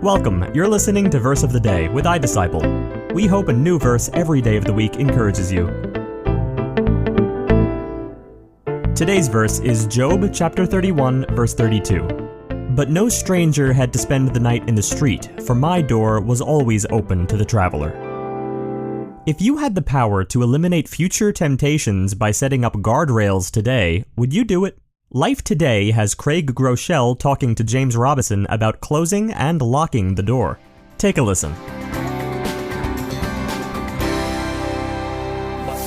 Welcome, you're listening to Verse of the Day with iDisciple. We hope a new verse every day of the week encourages you. Today's verse is Job chapter 31, verse 32. But no stranger had to spend the night in the street, for my door was always open to the traveler. If you had the power to eliminate future temptations by setting up guardrails today, would you do it? Life Today has Craig Groeschel talking to James Robison about closing and locking the door. Take a listen.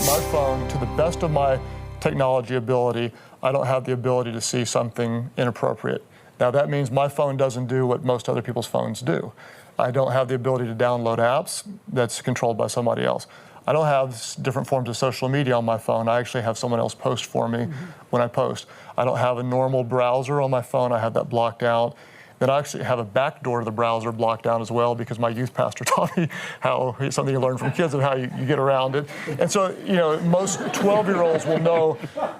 My phone, to the best of my technology ability, I don't have the ability to see something inappropriate. Now that means my phone doesn't do what most other people's phones do. I don't have the ability to download apps that's controlled by somebody else. I don't have different forms of social media on my phone. I actually have someone else post for me when I post. I don't have a normal browser on my phone. I have that blocked out. Then I actually have a back door to the browser blocked out as well because my youth pastor taught me how, something you learn from kids, of how you get around it. And so, most 12-year-olds will know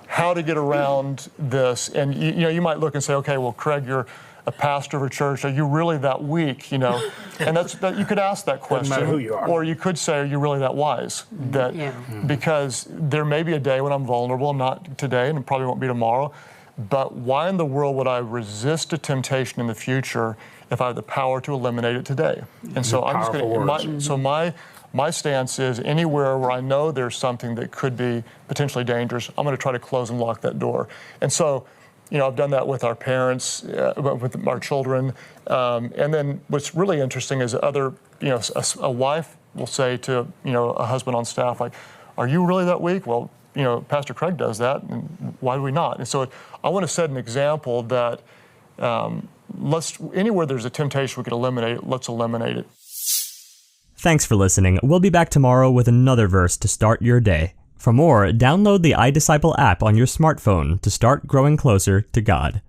how to get around this. And, you might look and say, okay, well, Craig, you're a pastor of a church. Are you really that weak, And you could ask that question. Doesn't matter who you are. Or you could say, are you really that wise? Because there may be a day when I'm vulnerable, not today, and it probably won't be tomorrow. But why in the world would I resist a temptation in the future if I have the power to eliminate it today? And so I'm just going to, my stance is anywhere where I know there's something that could be potentially dangerous, I'm going to try to close and lock that door. And so, I've done that with our parents, with our children. And then what's really interesting is a wife will say to, a husband on staff, like, are you really that weak? Well, Pastor Craig does that, and why do we not? And so I want to set an example that anywhere there's a temptation we could eliminate it, let's eliminate it. Thanks for listening. We'll be back tomorrow with another verse to start your day. For more, download the iDisciple app on your smartphone to start growing closer to God.